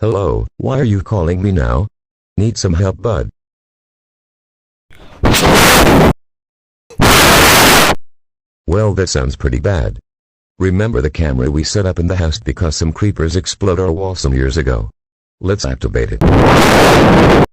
Hello, why are you calling me now? Need some help, bud? Well, that sounds pretty bad. Remember the camera we set up in the house because some creepers exploded our wall some years ago? Let's activate it.